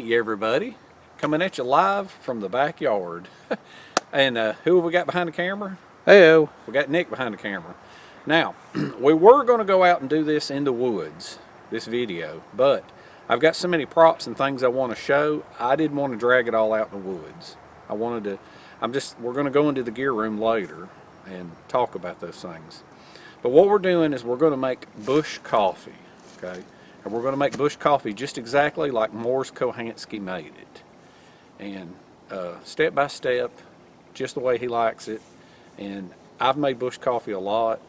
Hey everybody, coming at you live from the backyard. And who have we got behind the camera? Heyo. We got Nick behind the camera. Now, we were going to go out and do this in the woods, this video, but I've got so many props and things I want to show, I didn't want to drag it all out in the woods. We're going to go into the gear room later and talk about those things. But what we're doing is we're going to make bush coffee, okay? And we're going to make bush coffee just exactly like Mors Kochanski made it. And step by step, just the way he likes it. And I've made bush coffee a lot,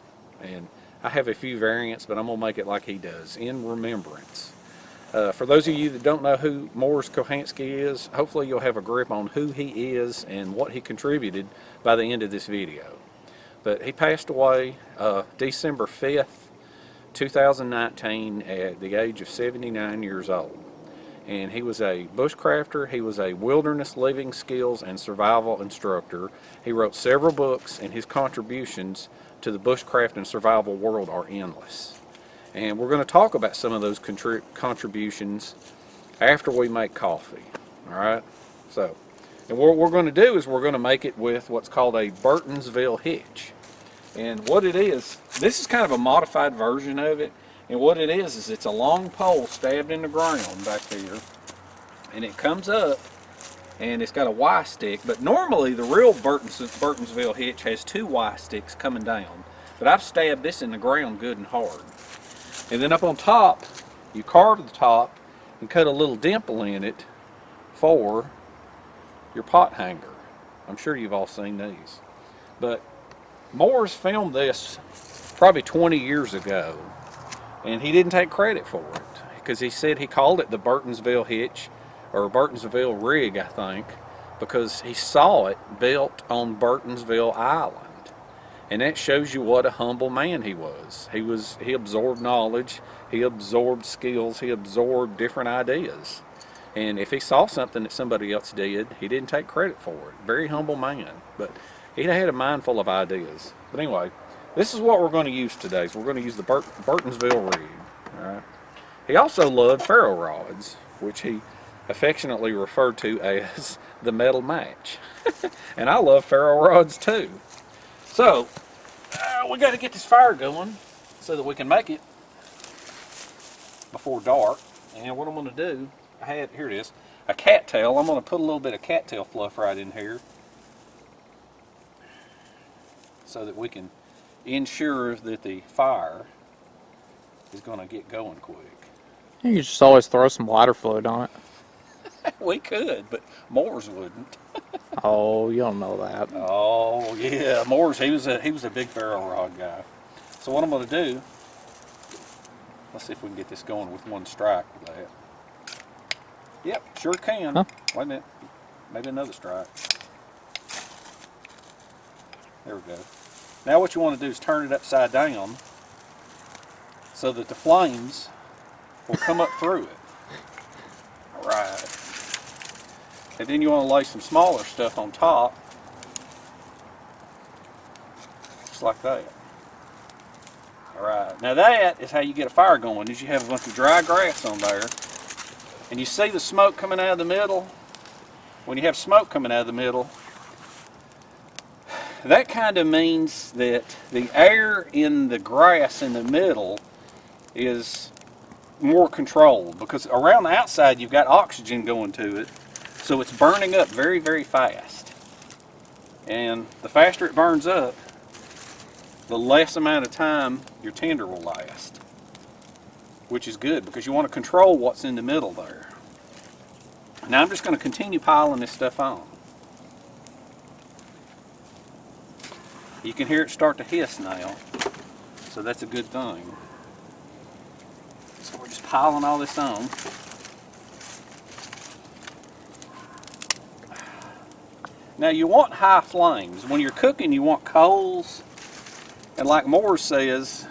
and I have a few variants, but I'm going to make it like he does, in remembrance. For those of you that don't know who Mors Kochanski is, hopefully you'll have a grip on who he is and what he contributed by the end of this video. But he passed away December 5th, 2019 at the age of 79 years old. And he was a bushcrafter, he was a wilderness living skills and survival instructor. He wrote several books, and his contributions to the bushcraft and survival world are endless. And we're going to talk about some of those contributions after we make coffee. Alright? So, and what we're going to do is we're going to make it with what's called a Burtonsville Hitch. And what it is, this is kind of a modified version of it. And what it is it's a long pole stabbed in the ground back here. And it comes up, and it's got a Y stick. But normally the real Burtonsville Hitch has two Y sticks coming down. But I've stabbed this in the ground good and hard. And then up on top, you carve the top and cut a little dimple in it for your pot hanger. I'm sure you've all seen these. But Mors filmed this probably 20 years ago, and he didn't take credit for it because he said he called it the Burtonsville Hitch or Burtonsville Rig, I think, because he saw it built on Burtonsville Island. And that shows you what a humble man he was. He absorbed knowledge, he absorbed skills, he absorbed different ideas. And if he saw something that somebody else did, he didn't take credit for it. Very humble man, but he had a mind full of ideas. But anyway, this is what we're going to use today. So we're going to use the Burtonsville Rig. All right. He also loved ferro rods, which he affectionately referred to as the metal match. And I love ferro rods too. So, we got to get this fire going so that we can make it before dark. And what I'm going to do, here it is, a cattail. I'm going to put a little bit of cattail fluff right in here so that we can ensure that the fire is going to get going quick. You could just always throw some lighter fluid on it. We could, but Mors wouldn't. Oh, you don't know that. Oh yeah, Mors, he was a big ferro rod guy. So what I'm going to do, let's see if we can get this going with one strike with that. Yep, sure can. Huh? Wait a minute, maybe another strike. There we go. Now what you want to do is turn it upside down so that the flames will come up through it. All right. And then you want to lay some smaller stuff on top, just like that. Alright, now that is how you get a fire going, is you have a bunch of dry grass on there, and you see the smoke coming out of the middle. When you have smoke coming out of the middle, that kind of means that the air in the grass in the middle is more controlled, because around the outside you've got oxygen going to it. So it's burning up very, very fast. And the faster it burns up, the less amount of time your tinder will last. Which is good, because you want to control what's in the middle there. Now I'm just going to continue piling this stuff on. You can hear it start to hiss now. So that's a good thing. So we're just piling all this on. Now you want high flames. When you're cooking, you want coals, and like Mors says,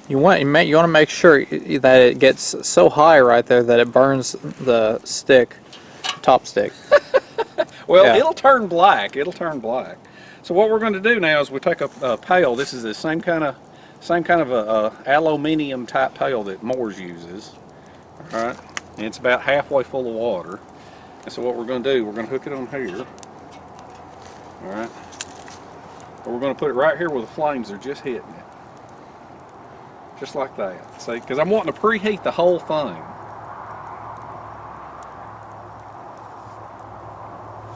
You want to make sure that it gets so high right there that it burns the stick, top stick. well, yeah. It'll turn black. It'll turn black. So what we're going to do now is we take a pail. This is the same kind of a aluminium type pail that Mors uses. All right. And it's about halfway full of water. And so what we're going to do, we're going to hook it on here. All right. And we're going to put it right here where the flames are just hitting it. Just like that. See, because I'm wanting to preheat the whole thing.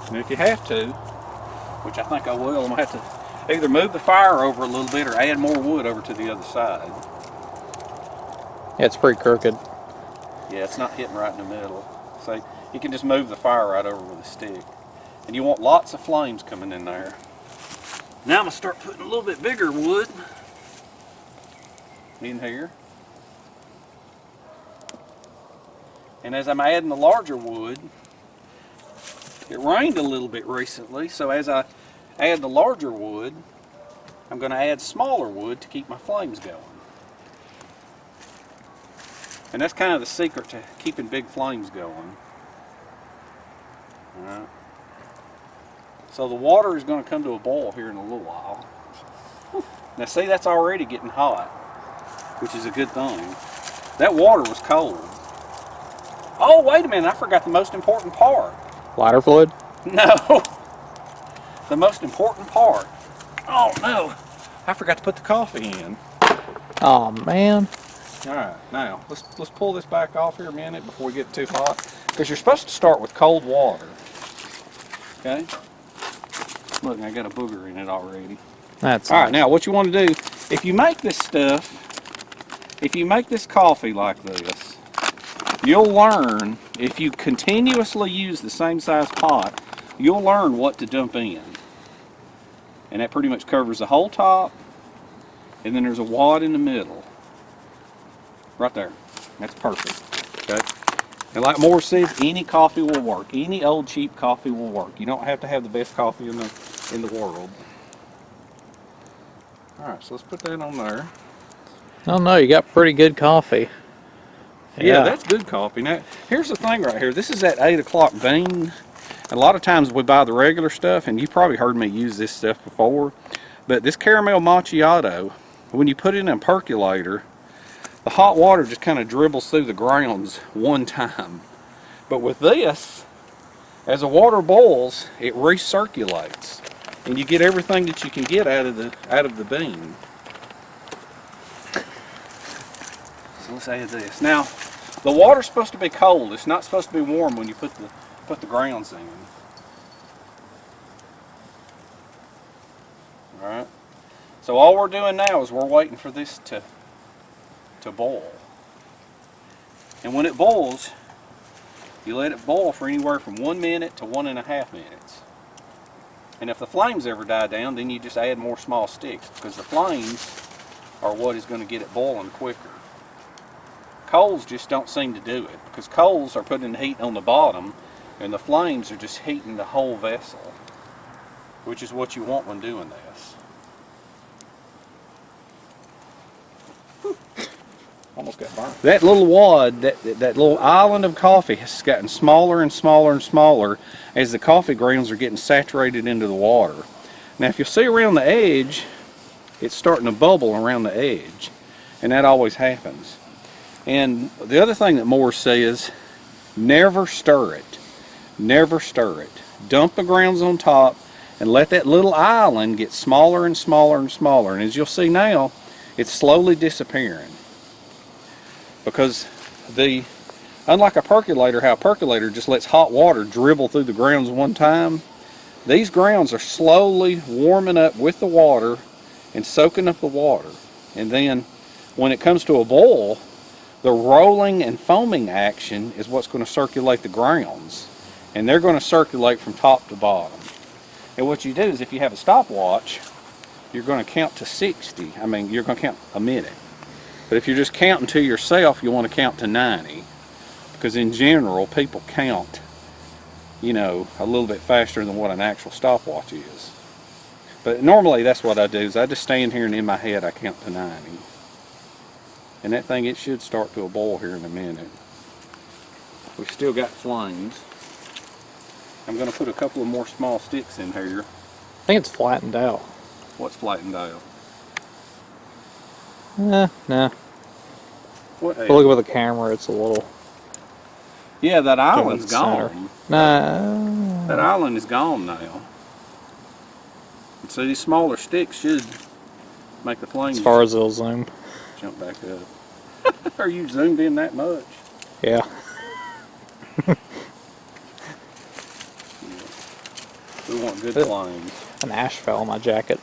And if you have to, which I think I will, I'm going to have to either move the fire over a little bit or add more wood over to the other side. Yeah, it's pretty crooked. Yeah, it's not hitting right in the middle. See, you can just move the fire right over with a stick. And you want lots of flames coming in there. Now I'm going to start putting a little bit bigger wood in here. And as I'm adding the larger wood, it rained a little bit recently, so as I add the larger wood, I'm going to add smaller wood to keep my flames going. And that's kind of the secret to keeping big flames going. All right. So the water is going to come to a boil here in a little while. Now see, that's already getting hot, which is a good thing. That water was cold. Oh, wait a minute, I forgot the most important part. Lighter fluid? No, the most important part. Oh no, I forgot to put the coffee in. Oh man. All right, now let's pull this back off here a minute before we get too hot, because you're supposed to start with cold water. Okay. Look, I got a booger in it already. That's all right. nice. Now, what you want to do, if you make this stuff, if you make this coffee like this, you'll learn, if you continuously use the same size pot, you'll learn what to dump in. And that pretty much covers the whole top, and then there's a wad in the middle. Right there. That's perfect. Okay? And like Mors says, any coffee will work. Any old cheap coffee will work. You don't have to have the best coffee in the world. Alright, so let's put that on there. Oh no, you got pretty good coffee. Yeah, that's good coffee. Now, here's the thing right here. This is that 8 o'clock bean. A lot of times we buy the regular stuff, and you probably heard me use this stuff before, but this caramel macchiato, when you put it in a percolator, the hot water just kind of dribbles through the grounds one time. But with this, as the water boils, it recirculates, and you get everything that you can get out of the bean. So let's add this. Now, the water's supposed to be cold. It's not supposed to be warm when you put the grounds in. All right. So all we're doing now is we're waiting for this to boil. And when it boils, you let it boil for anywhere from 1 minute to 1.5 minutes. And if the flames ever die down, then you just add more small sticks, because the flames are what is going to get it boiling quicker. Coals just don't seem to do it, because coals are putting the heat on the bottom, and the flames are just heating the whole vessel, which is what you want when doing this. Almost got burnt. That little wad, that little island of coffee has gotten smaller and smaller and smaller as the coffee grounds are getting saturated into the water. Now if you see around the edge, it's starting to bubble around the edge, and that always happens. And the other thing that Mors says, never stir it. Never stir it. Dump the grounds on top and let that little island get smaller and smaller and smaller. And as you'll see now, it's slowly disappearing. Because unlike a percolator, how a percolator just lets hot water dribble through the grounds one time, these grounds are slowly warming up with the water and soaking up the water. And then when it comes to a boil, the rolling and foaming action is what's going to circulate the grounds. And they're going to circulate from top to bottom. And what you do is, if you have a stopwatch, you're going to count to 60. I mean, you're going to count a minute. But if you're just counting to yourself, you want to count to 90. Because in general, people count, a little bit faster than what an actual stopwatch is. But normally that's what I do, is I just stand here and in my head I count to 90. And that thing, it should start to a boil here in a minute. We've still got flames. I'm going to put a couple of more small sticks in here. I think it's flattened out. What's flattened out? Nah. What? If you look with the camera, it's a little. Yeah, that Give it island's the center. gone. No. That island is gone now. And so these smaller sticks should make the flames As far as it'll zoom. jump back up. Are you zoomed in that much? Yeah. We want good flames. An ash fell on my jacket.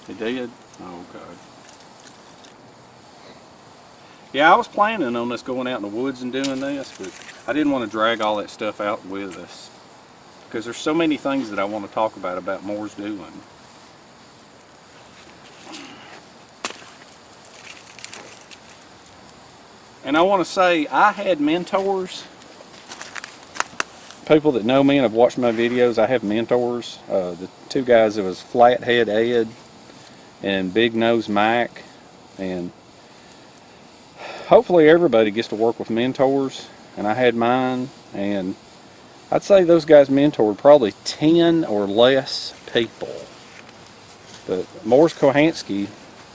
It did? Oh, okay. Yeah, I was planning on us going out in the woods and doing this, but I didn't want to drag all that stuff out with us. Because there's so many things that I want to talk about Mors doing. And I want to say, I had mentors. People that know me and have watched my videos, I have mentors. The two guys, it was Flathead Ed and Big Nose Mike. And hopefully everybody gets to work with mentors. And I had mine. And I'd say those guys mentored probably 10 or less people. But Mors Kochanski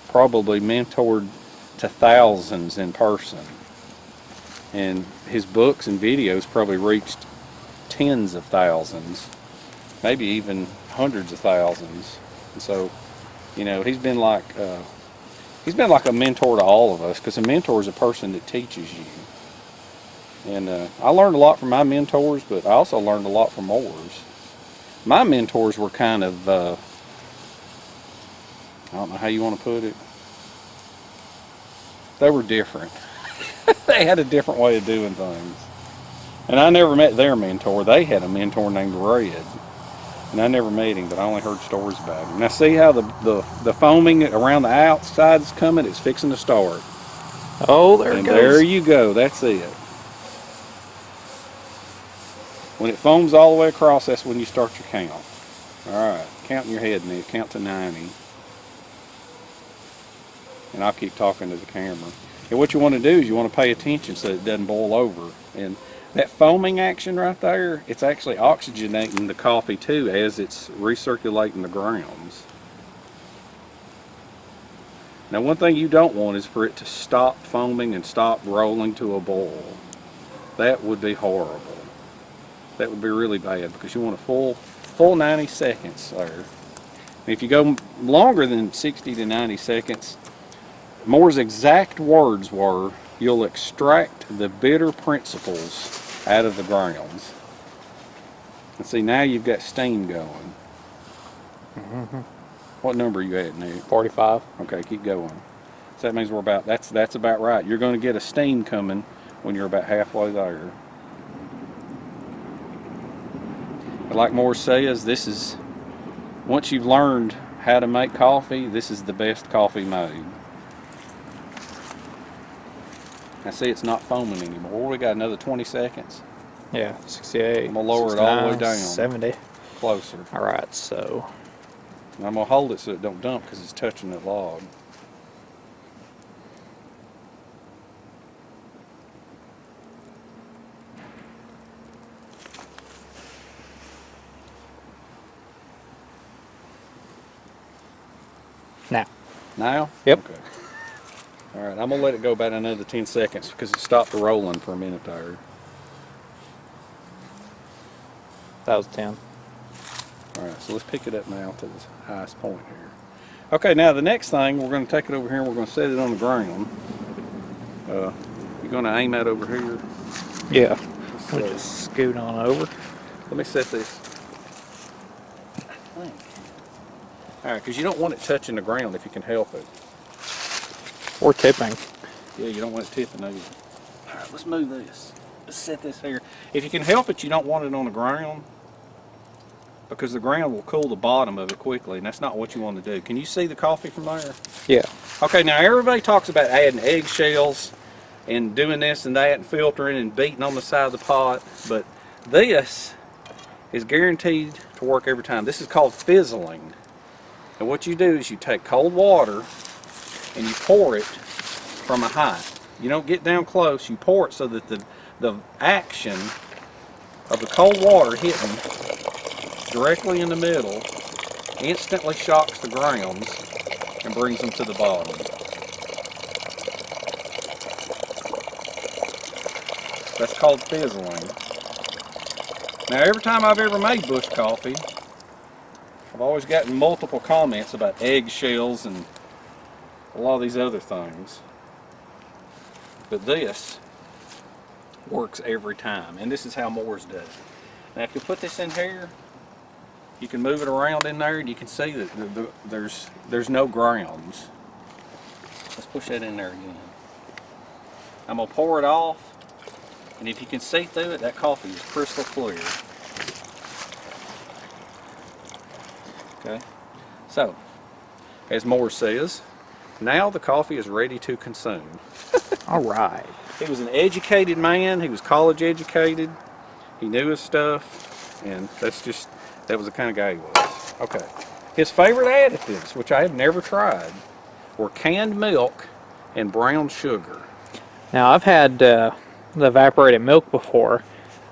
probably mentored to thousands in person. And his books and videos probably reached tens of thousands, maybe even hundreds of thousands. And so, you know, he's been like a mentor to all of us, because a mentor is a person that teaches you. And I learned a lot from my mentors, but I also learned a lot from Mors. My mentors were kind of, I don't know how you want to put it, they were different. They had a different way of doing things. And I never met their mentor. They had a mentor named Red. And I never met him, but I only heard stories about him. Now see how the foaming around the outside is coming? It's fixing to start. Oh, there it goes. There you go. That's it. When it foams all the way across, that's when you start your count. Alright, count in your head, Nick. Count to 90. And I'll keep talking to the camera. And what you want to do is you want to pay attention so it doesn't boil over. And that foaming action right there, it's actually oxygenating the coffee too as it's recirculating the grounds. Now one thing you don't want is for it to stop foaming and stop rolling to a boil. That would be horrible. That would be really bad, because you want a full 90 seconds there. And if you go longer than 60 to 90 seconds, Mors' exact words were, you'll extract the bitter principles out of the grounds. And see, now you've got steam going. Mm-hmm. What number are you at, Nick? 45. Okay, keep going. So that means we're about, that's about right. You're going to get a steam coming when you're about halfway there. But like Mors says, this is, once you've learned how to make coffee, this is the best coffee made. Now see, it's not foaming anymore. We got another 20 seconds. Yeah, 68. I'm going to lower it all the way down. 70. Closer. Alright, so. And I'm going to hold it so it don't dump, because it's touching that log. Now. Now? Yep. Okay. Alright, I'm going to let it go about another 10 seconds because it stopped rolling for a minute there. That was 10. Alright, so let's pick it up now to the highest point here. Okay, now the next thing, we're going to take it over here and we're going to set it on the ground. You're going to aim that over here. Yeah. We'll just scoot on over. Let me set this. Alright, because you don't want it touching the ground if you can help it. Or tipping. Yeah, you don't want it tipping either. Alright, let's move this. Let's set this here. If you can help it, you don't want it on the ground, because the ground will cool the bottom of it quickly, and that's not what you want to do. Can you see the coffee from there? Yeah. Okay, now everybody talks about adding eggshells and doing this and that and filtering and beating on the side of the pot, but this is guaranteed to work every time. This is called fizzling. And what you do is you take cold water and you pour it from a height. You don't get down close, you pour it so that the action of the cold water hitting directly in the middle instantly shocks the grounds and brings them to the bottom. That's called fizzling. Now, every time I've ever made bush coffee, I've always gotten multiple comments about eggshells and a lot of these other things. But this works every time, and this is how Mors does it. Now, if you put this in here, you can move it around in there, and you can see that there's no grounds. Let's push that in there again. I'm gonna pour it off, and if you can see through it, that coffee is crystal clear. Okay, so as Mors says, now the coffee is ready to consume. All right. He was an educated man. He was college educated. He knew his stuff, and that was the kind of guy he was. Okay. His favorite additives, which I have never tried, were canned milk and brown sugar. Now I've had the evaporated milk before.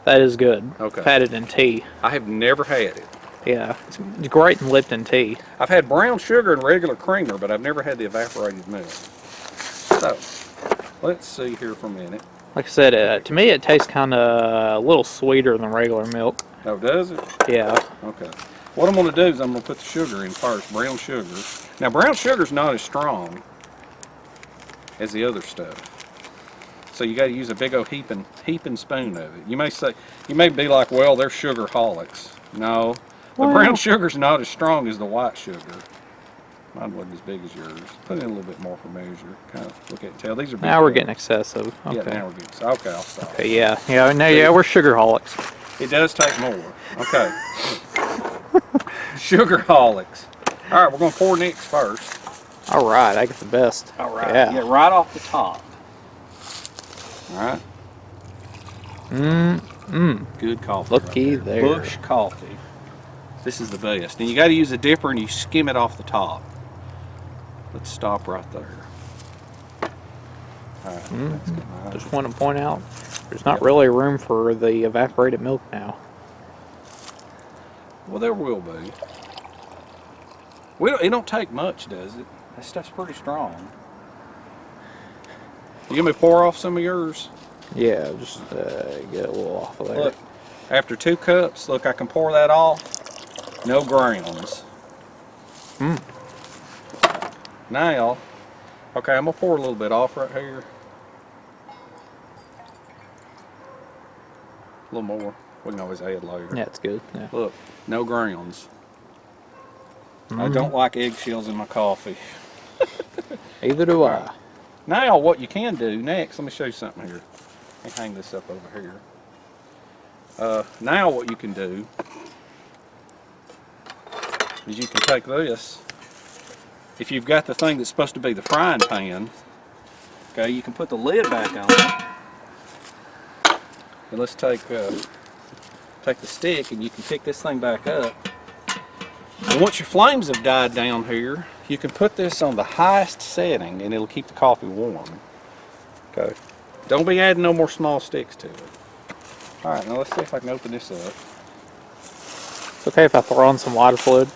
That is good. Okay. I've had it in tea. I have never had it. Yeah, it's great in Lipton tea. I've had brown sugar and regular creamer, but I've never had the evaporated milk. So, let's see here for a minute. Like I said, to me it tastes kind of a little sweeter than regular milk. Oh, does it? Yeah. Okay. What I'm going to do is I'm going to put the sugar in first, brown sugar. Now, brown sugar's not as strong as the other stuff. So you got to use a big old heaping spoon of it. You may be like, well, they're sugarholics. No, the brown sugar's not as strong as the white sugar. Mine wasn't as big as yours. Put in a little bit more for measure. Kind of look at it and tell. These are big. Now we're getting excessive. Okay. Yeah, now we're getting. Okay, I'll stop. Okay, yeah. Yeah, we're sugarholics. It does take more. Okay. Sugarholics. All right, we're going to pour next first. All right, I get the best. All right. Yeah. Yeah, right off the top. All right. Good coffee. Looky right there. Bush coffee. This is the best. And you got to use a dipper and you skim it off the top. Let's stop right there. All right. That's good. All right. Just want to point out, there's not really room for the evaporated milk now. Well, there will be. It don't take much, does it? That stuff's pretty strong. You want me to pour off some of yours? Yeah, just get a little off of there. Look, after 2 cups, look, I can pour that off. No grounds. Now, okay, I'm going to pour a little bit off right here. A little more. We can always add later. Yeah, it's good. Yeah. Look, no grounds. I don't like eggshells in my coffee. Either do I. Now, what you can do next, let me show you something here. Let me hang this up over here. Now what you can do is you can take this, if you've got the thing that's supposed to be the frying pan, okay, you can put the lid back on it. And let's take the stick and you can pick this thing back up. And once your flames have died down here, you can put this on the highest setting and it'll keep the coffee warm. Okay. Don't be adding no more small sticks to it. Alright, now let's see if I can open this up. It's okay if I throw on some water fluid.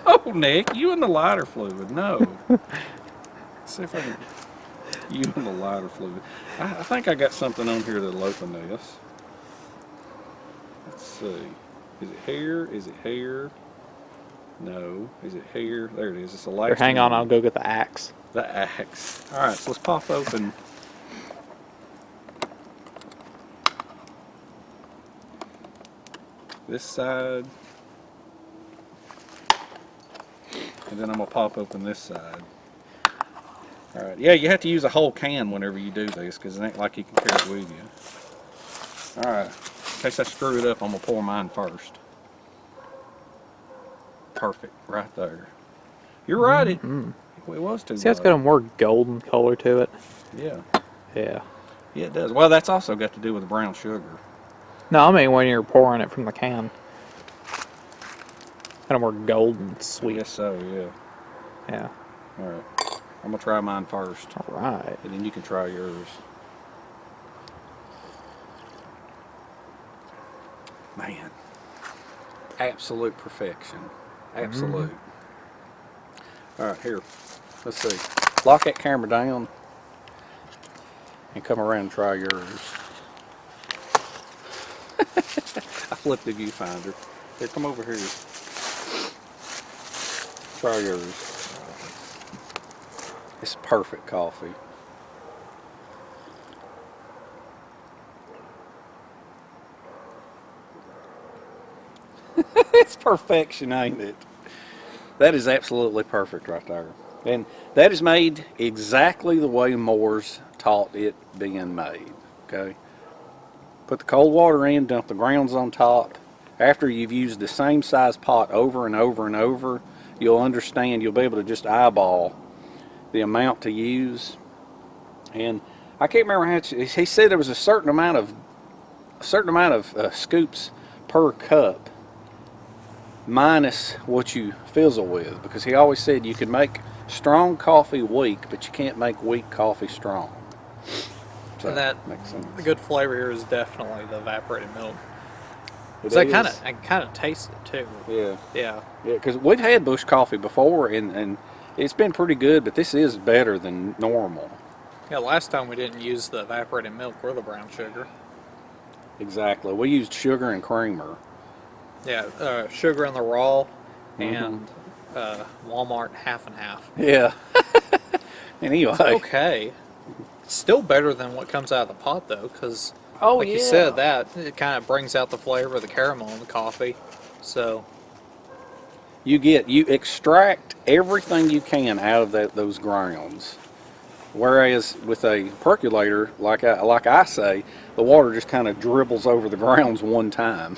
No, Nick, you and the lighter fluid, no. Let's see if I can. You and the lighter fluid. I think I got something on here that'll open this. Let's see. Is it here? Is it here? No. Is it here? There it is. It's a light. Hang on, I'll go get the axe. The axe. Alright, so let's pop open this side. And then I'm going to pop open this side. Alright, yeah, you have to use a whole can whenever you do this because it ain't like you can carry it with you. Alright, in case I screw it up, I'm going to pour mine first. Perfect, right there. You're right, it was too See, it's got a more golden color to it. Yeah. Yeah. Yeah, it does. Well, that's also got to do with the brown sugar. No, I mean when you're pouring it from the can. Kind of more golden sweet. Yes, so, yeah. Yeah. Alright. I'm going to try mine first. Alright. And then you can try yours. Man. Absolute perfection. Absolute. Alright, here. Let's see. Lock that camera down. And come around and try yours. flipped the viewfinder. Here, come over here. Try yours. It's perfect coffee. It's perfection, ain't it? That is absolutely perfect right there. And that is made exactly the way Mors taught it being made. Okay? Put the cold water in, dump the grounds on top. After you've used the same size pot over and over and over, you'll understand, you'll be able to just eyeball the amount to use. And I can't remember how much, he said there was a certain amount of scoops per cup minus what you fizzle with, because he always said you can make strong coffee weak, but you can't make weak coffee strong. So And that makes sense. the good flavor here is definitely the evaporated milk. It So I is. kind of taste it too. Yeah. Yeah. Yeah, because we've had bush coffee before, and it's been pretty good, but this is better than normal. Yeah. Last time we didn't use the evaporated milk or the brown sugar. Exactly. We used sugar and creamer. Yeah. Sugar in the raw, and Walmart half and half. Yeah. Anyway. It's okay. It's still better than what comes out of the pot though, because Oh, like you said, that it kind of brings out the flavor of the caramel in the coffee. So you extract everything you can out of those grounds. Whereas with a percolator, like I say, the water just kind of dribbles over the grounds one time.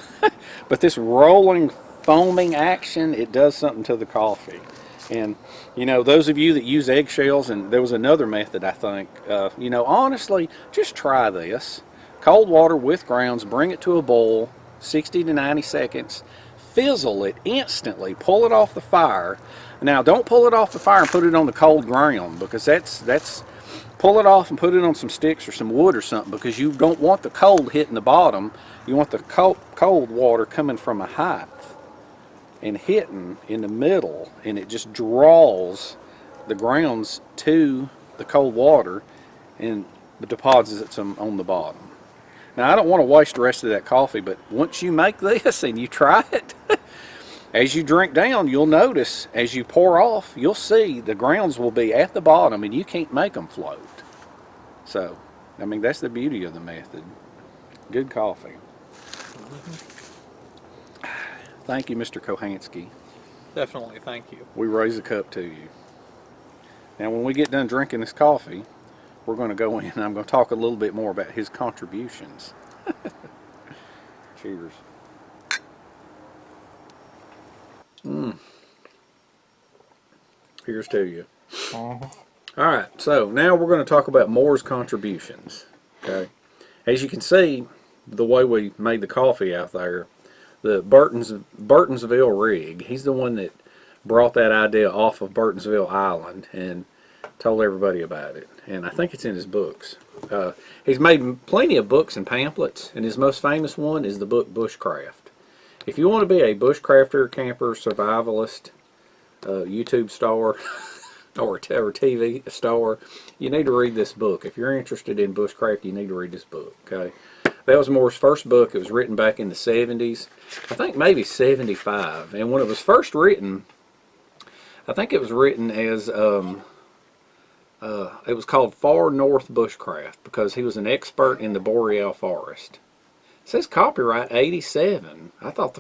But this rolling, foaming action, it does something to the coffee. And, you know, those of you that use eggshells, and there was another method, I think, you know, honestly, just try this. Cold water with grounds, bring it to a boil, 60 to 90 seconds, fizzle it instantly, pull it off the fire. Now, don't pull it off the fire and put it on the cold ground, because that's pull it off and put it on some sticks or some wood or something, because you don't want the cold hitting the bottom. You want the cold water coming from a height and hitting in the middle, and it just draws the grounds to the cold water and deposits them on the bottom. Now, I don't want to waste the rest of that coffee, but once you make this and you try it, as you drink down, you'll notice, as you pour off, you'll see the grounds will be at the bottom and you can't make them float. So, I mean, that's the beauty of the method. Good coffee. Thank you, Mr. Kochanski. definitely, thank you. We raise a cup to you. Now, when we get done drinking this coffee, we're going to go in and I'm going to talk a little bit more about his contributions. Cheers. Here's to you. All right, so now we're going to talk about Mors contributions. Okay, as you can see, the way we made the coffee out there, the Burtonsville rig. He's the one that brought that idea off of Burtonsville Island and told everybody about it. And I think it's in his books. He's made plenty of books and pamphlets, and his most famous one is the book Bushcraft. If you want to be a bushcrafter, camper, survivalist, YouTube star, or TV star, you need to read this book. If you're interested in bushcraft, you need to read this book. Okay, that was Mors' first book. It was written back in the 70s, I think maybe 75. And when it was first written, I think it was written as it was called Far North Bushcraft, because he was an expert in the boreal forest. It says copyright 87. I thought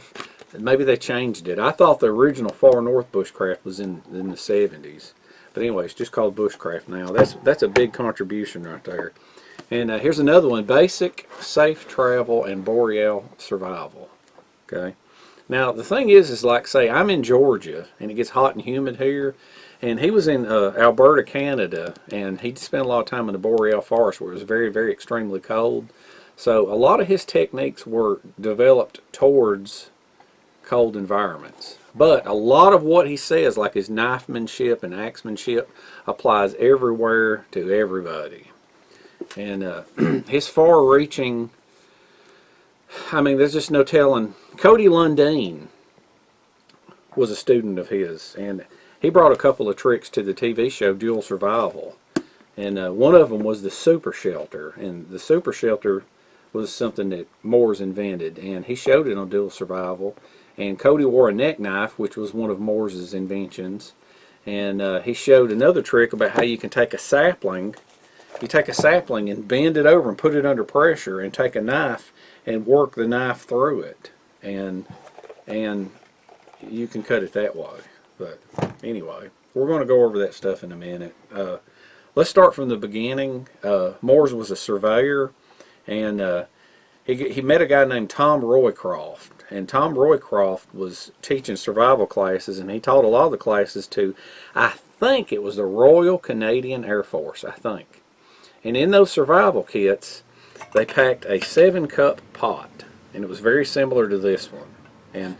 maybe they changed it. I thought the original Far North Bushcraft was in the 70s. But anyway, it's just called Bushcraft now. That's a big contribution right there. And here's another one: Basic Safe Travel and Boreal Survival. Okay. Now the thing is like, say I'm in Georgia and it gets hot and humid here, and he was in Alberta, Canada, and he spent a lot of time in the boreal forest where it was very, very extremely cold. So a lot of his techniques were developed towards cold environments. But a lot of what he says, like his knifemanship and axemanship, applies everywhere to everybody. And his far-reaching, I mean, there's just no telling. Cody Lundeen was a student of his, and he brought a couple of tricks to the TV show Dual Survival. And one of them was the super shelter. And the super shelter was something that Mors invented, and he showed it on Dual Survival. And Cody wore a neck knife, which was one of Mors's inventions. And he showed another trick about how you can take a sapling. You take a sapling and bend it over and put it under pressure, and take a knife and work the knife through it, and you can cut it that way. But anyway, we're going to go over that stuff in a minute. Let's start from the beginning. Mors was a surveyor, and he met a guy named Tom Roycroft. And Tom Roycroft was teaching survival classes, and he taught a lot of the classes to, I think it was the Royal Canadian Air Force, I think. And in those survival kits, they packed a 7-cup pot, and it was very similar to this one. And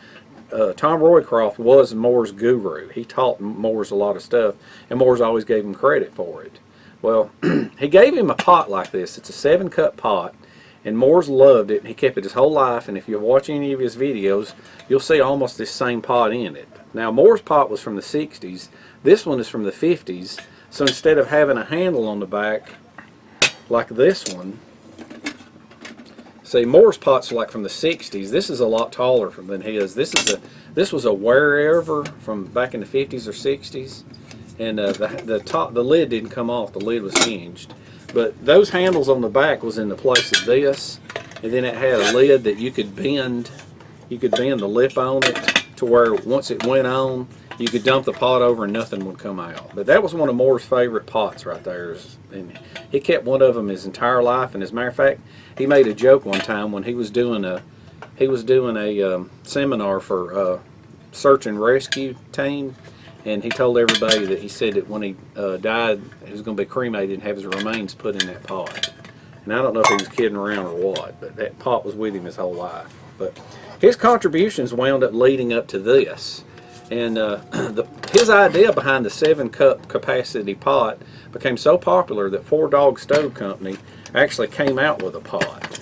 Tom Roycroft was Mors' guru. He taught Mors a lot of stuff, and Mors always gave him credit for it. Well, he gave him a pot like this. It's a 7-cup pot, and Mors loved it. He kept it his whole life, and if you watch any of his videos, you'll see almost this same pot in it. Now, Mors' pot was from the 60s. This one is from the 50s, so instead of having a handle on the back like this one, see, Mors' pots are like from the 60s. This is a lot taller than his. This was a wherever from back in the 50s or 60s, and the lid didn't come off. The lid was hinged, but those handles on the back was in the place of this, and then it had a lid that you could bend. You could bend the lip on it to where once it went on, you could dump the pot over and nothing would come out. But that was one of Mors' favorite pots right there, and he kept one of them his entire life. And as a matter of fact, he made a joke one time when he was doing a seminar for search and rescue team, and he told everybody that he said that when he died, he was going to be cremated and have his remains put in that pot. And I don't know if he was kidding around or what, but that pot was with him his whole life. But his contributions wound up leading up to this. And his idea behind the 7-cup capacity pot became so popular that Four Dog Stove Company actually came out with a pot.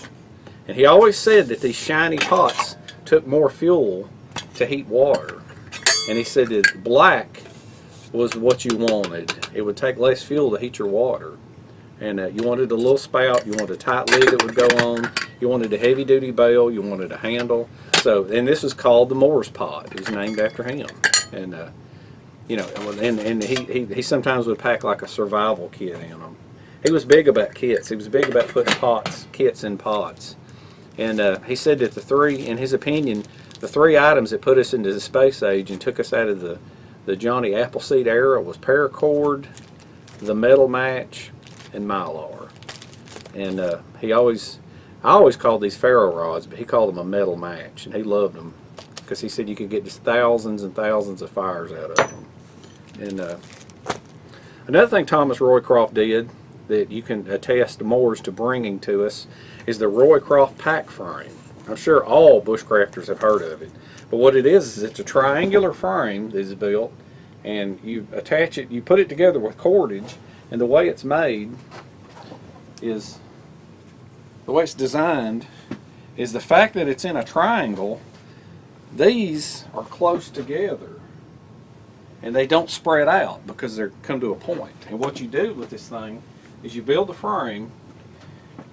And he always said that these shiny pots took more fuel to heat water. And he said that black was what you wanted. It would take less fuel to heat your water. And you wanted a little spout, you wanted a tight lid that would go on, you wanted a heavy duty bell, you wanted a handle. So, and this was called the Mors pot. It was named after him. And you know, and he sometimes would pack like a survival kit in them. He was big about kits. He was big about putting kits in pots. And he said that in his opinion, the 3 items that put us into the space age and took us out of the Johnny Appleseed era was paracord, the metal match, and mylar. And I always called these ferro rods, but he called them a metal match, and he loved them because he said you could get just thousands and thousands of fires out of them. And another thing Thomas Roycroft did that you can attest Mors to bringing to us is the Roycroft Pack frame. I'm sure all bushcrafters have heard of it, but what it is it's a triangular frame that is built, and you attach it, you put it together with cordage, and the way it's made is, the way it's designed is the fact that it's in a triangle. These are close together and they don't spread out because they're come to a point. And what you do with this thing is you build the frame,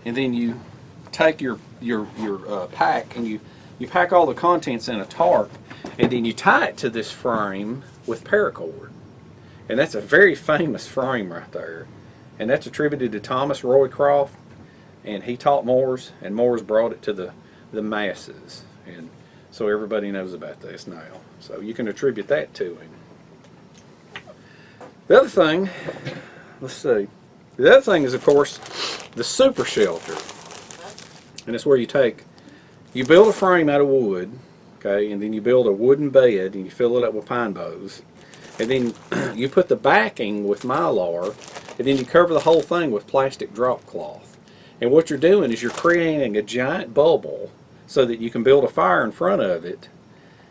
and then you take your pack and you pack all the contents in a tarp, and then you tie it to this frame with paracord. And that's a very famous frame right there. And that's attributed to Thomas Roycroft, and he taught Mors, and Mors brought it to the masses. And so everybody knows about this now. So you can attribute that to him. The other thing, let's see. The other thing is, of course, the super shelter. And it's where you build a frame out of wood, okay, and then you build a wooden bed and you fill it up with pine boughs. And then you put the backing with mylar, and then you cover the whole thing with plastic drop cloth. And what you're doing is you're creating a giant bubble so that you can build a fire in front of it.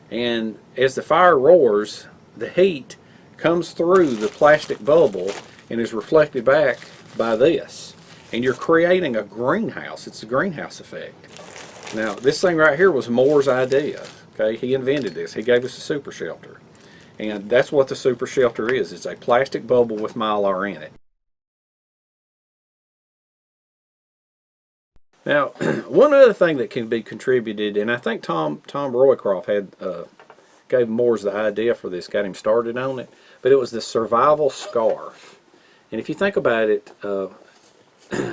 And as the fire roars, the heat comes through the plastic bubble and is reflected back by this. And you're creating a greenhouse. It's a greenhouse effect. Now, this thing right here was Mors' idea. Okay, he invented this. He gave us a super shelter. And that's what the super shelter is. It's a plastic bubble with mylar in it. Now, one other thing that can be contributed, and I think Tom Roycroft had gave Mors the idea for this, got him started on it, but it was the survival scarf. And if you think about it,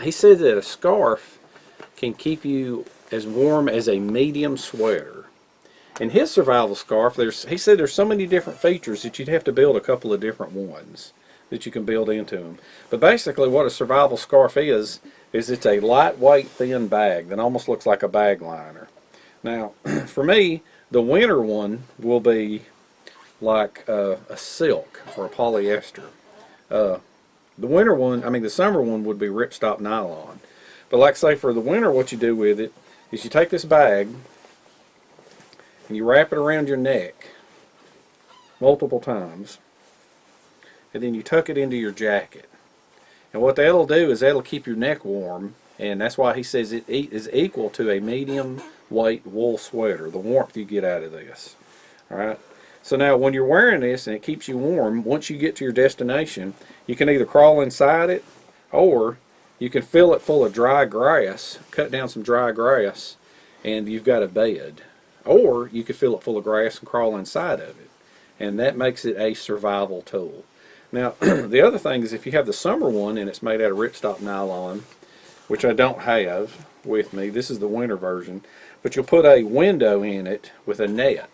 he said that a scarf can keep you as warm as a medium sweater. In his survival scarf, he said there's so many different features that you'd have to build a couple of different ones that you can build into them. But basically what a survival scarf is it's a lightweight, thin bag that almost looks like a bag liner. Now, for me, the winter one will be like a silk or a polyester. The winter one, I mean the summer one would be ripstop nylon. But like say for the winter, what you do with it is you take this bag and you wrap it around your neck multiple times, and then you tuck it into your jacket. And what that'll do is that'll keep your neck warm, and that's why he says it is equal to a medium weight wool sweater, the warmth you get out of this. Alright? So now when you're wearing this and it keeps you warm, once you get to your destination, you can either crawl inside it, or you can fill it full of dry grass, cut down some dry grass, and you've got a bed. Or you could fill it full of grass and crawl inside of it. And that makes it a survival tool. Now, the other thing is if you have the summer one and it's made out of ripstop nylon, which I don't have with me, this is the winter version, but you'll put a window in it with a net.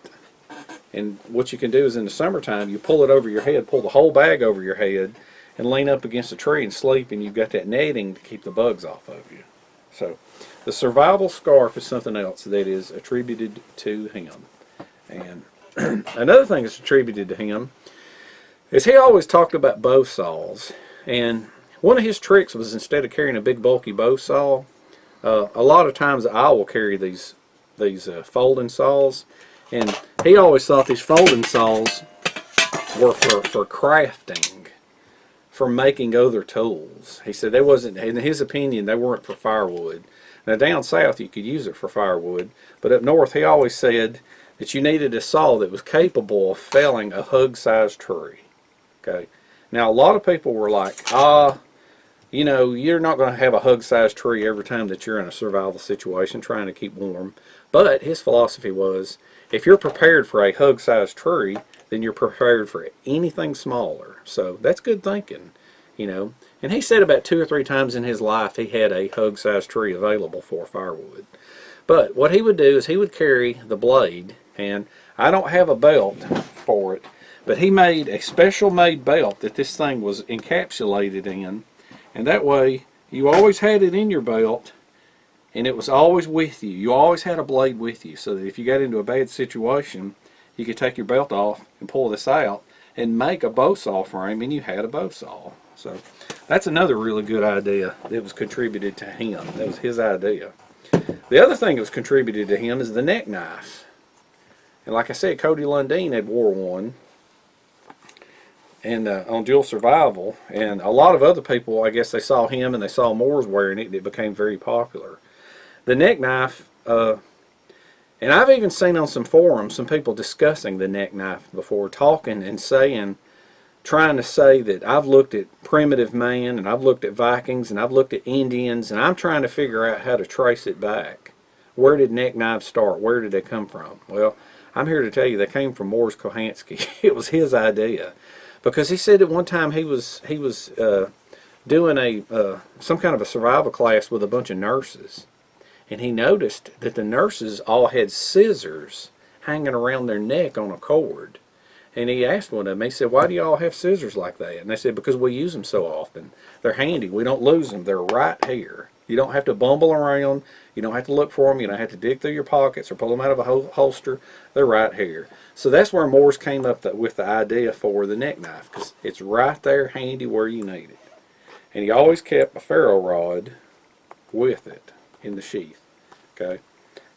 And what you can do is in the summertime, you pull it over your head, pull the whole bag over your head, and lean up against a tree and sleep, and you've got that netting to keep the bugs off of you. So, the survival scarf is something else that is attributed to him. And another thing that's attributed to him is he always talked about bow saws. And one of his tricks was instead of carrying a big bulky bow saw, a lot of times I will carry these folding saws. And he always thought these folding saws were for crafting, for making other tools. He said they wasn't, in his opinion, they weren't for firewood. Now down south you could use it for firewood, but up north he always said that you needed a saw that was capable of felling a hug-sized tree. Okay. Now a lot of people were like, you know, you're not going to have a hug-sized tree every time that you're in a survival situation trying to keep warm. But his philosophy was, if you're prepared for a hug-sized tree, then you're prepared for anything smaller. So that's good thinking, you know. And he said about 2 or 3 times in his life he had a hug-sized tree available for firewood. But what he would do is he would carry the blade, and I don't have a belt for it, but he made a special made belt that this thing was encapsulated in, and that way you always had it in your belt, and it was always with you. You always had a blade with you, so that if you got into a bad situation, you could take your belt off and pull this out and make a bow saw frame, and you had a bow saw. So that's another really good idea that was contributed to him. That was his idea. The other thing that was contributed to him is the neck knife. And like I said, Cody Lundeen had wore one, and on Dual Survival, and a lot of other people, I guess they saw him and they saw Mors wearing it, and it became very popular. The neck knife, and I've even seen on some forums some people discussing the neck knife before, talking and saying, trying to say that I've looked at primitive man, and I've looked at Vikings, and I've looked at Indians, and I'm trying to figure out how to trace it back. Where did neck knives start? Where did they come from? Well, I'm here to tell you they came from Mors Kochanski. It was his idea, because he said at one time he was doing some kind of a survival class with a bunch of nurses, and he noticed that the nurses all had scissors hanging around their neck on a cord. And he asked one of them, he said, why do you all have scissors like that? And they said, because we use them so often. They're handy. We don't lose them. They're right here. You don't have to bumble around. You don't have to look for them. You don't have to dig through your pockets or pull them out of a holster. They're right here. So that's where Mors came up with the idea for the neck knife, because it's right there handy where you need it. And he always kept a ferro rod with it in the sheath. Okay.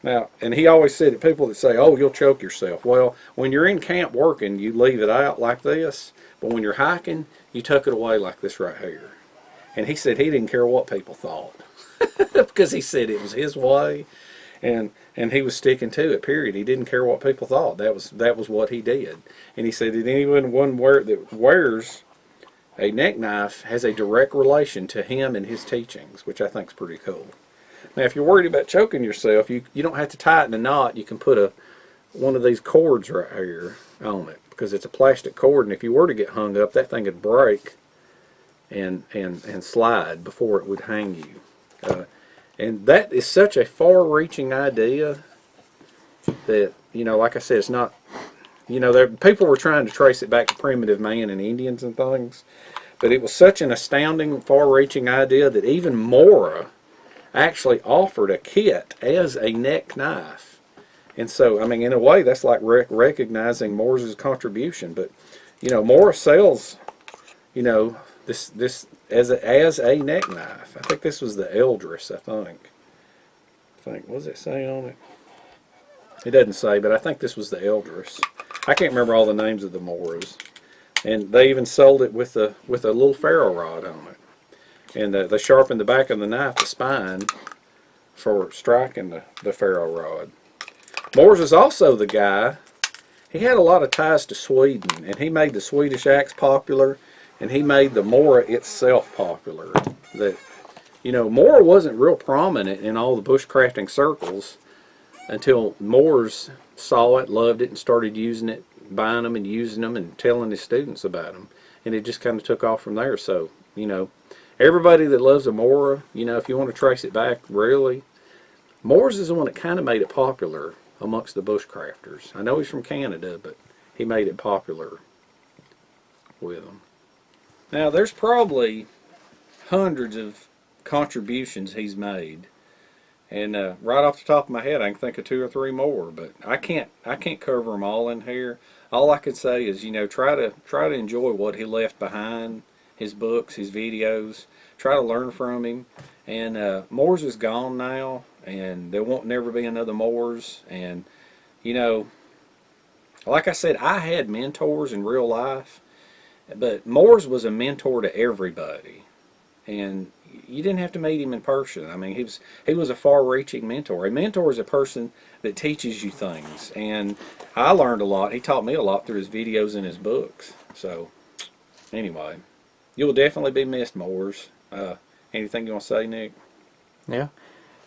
Now, and he always said that people that say, oh, you'll choke yourself. Well, when you're in camp working, you leave it out like this. But when you're hiking, you tuck it away like this right here. And he said he didn't care what people thought. Because he said it was his way. And he was sticking to it, period. He didn't care what people thought. That was what he did. And he said that anyone that wears a neck knife has a direct relation to him and his teachings, which I think is pretty cool. Now, if you're worried about choking yourself, you don't have to tighten a knot. You can put one of these cords right here on it because it's a plastic cord, and if you were to get hung up, that thing would break and slide before it would hang you. And that is such a far-reaching idea that, you know, like I said, it's not, you know, people were trying to trace it back to primitive man and Indians and things, but it was such an astounding, far-reaching idea that even Mora actually offered a kit as a neck knife. And so, I mean, in a way, that's like recognizing Mors's contribution. But, you know, Mora sells, you know, this as a neck knife. I think this was the Eldris, I think. What does it say on it? It doesn't say, but I think this was the Eldris. I can't remember all the names of the Moras. And they even sold it with a little ferro rod on it. And they sharpened the back of the knife, the spine, for striking the ferro rod. Mors is also the guy, he had a lot of ties to Sweden, and he made the Swedish axe popular, and he made the Mora itself popular. That, you know, Mora wasn't real prominent in all the bushcrafting circles until Mors saw it, loved it, and started using it, buying them and using them and telling his students about them. And it just kind of took off from there. So, you know, everybody that loves a Mora, you know, if you want to trace it back, really, Mors is the one that kind of made it popular amongst the bushcrafters. I know he's from Canada, but he made it popular with them. Now, there's probably hundreds of contributions he's made, and right off the top of my head, I can think of 2 or 3 more, but I can't cover them all in here. All I could say is, you know, try to enjoy what he left behind, his books, his videos. Try to learn from him. And Mors is gone now, and there won't never be another Mors. And, you know, like I said, I had mentors in real life, but Mors was a mentor to everybody. And you didn't have to meet him in person. I mean, he was a far-reaching mentor. A mentor is a person that teaches you things. And I learned a lot. He taught me a lot through his videos and his books. So, anyway, you'll definitely be missed, Mors. Anything you want to say, Nick? Yeah.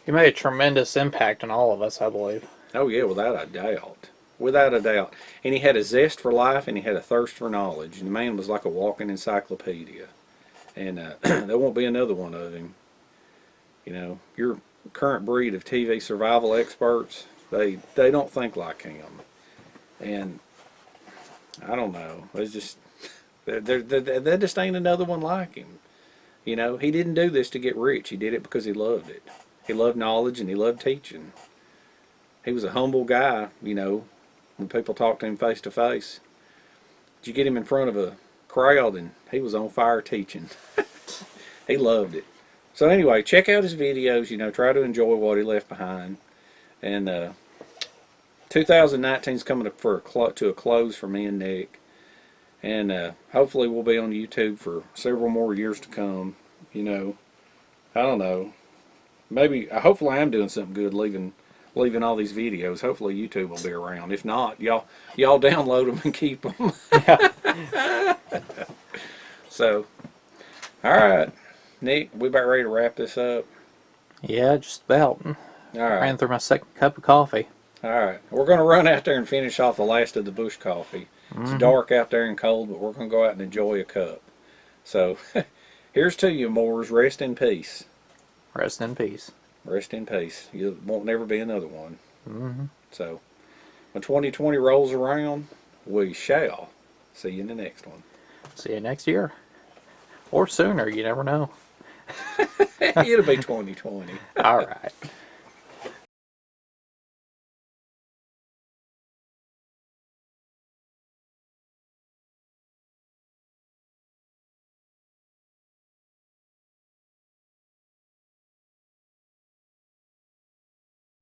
He made a tremendous impact on all of us, I believe. Oh, yeah, without a doubt. Without a doubt. And he had a zest for life, and he had a thirst for knowledge. And the man was like a walking encyclopedia. And there won't be another one of him. You know, your current breed of TV survival experts, they don't think like him. And I don't know. It's just, there just ain't another one like him. You know, he didn't do this to get rich. He did it because he loved it. He loved knowledge and he loved teaching. He was a humble guy, you know, when people talked to him face to face. Did you get him in front of a crowd and he was on fire teaching. He loved it. So anyway, check out his videos, you know, try to enjoy what he left behind. And 2019 is coming to a close for me and Nick. And hopefully we'll be on YouTube for several more years to come. You know, I don't know. Maybe, hopefully I am doing something good leaving all these videos. Hopefully YouTube will be around. If not, y'all download them and keep them. Yeah. So, all right, Nick, we about ready to wrap this up? Yeah, just about. All right. Ran through my second cup of coffee. All right. We're going to run out there and finish off the last of the bush coffee. It's dark out there and cold, but we're going to go out and enjoy a cup. So, here's to you, Mors. Rest in peace. Rest in peace. Rest in peace. You won't never be another one. Mm-hmm. So, when 2020 rolls around, we shall see you in the next one. See you next year. Or sooner, you never know. It'll be 2020. All right.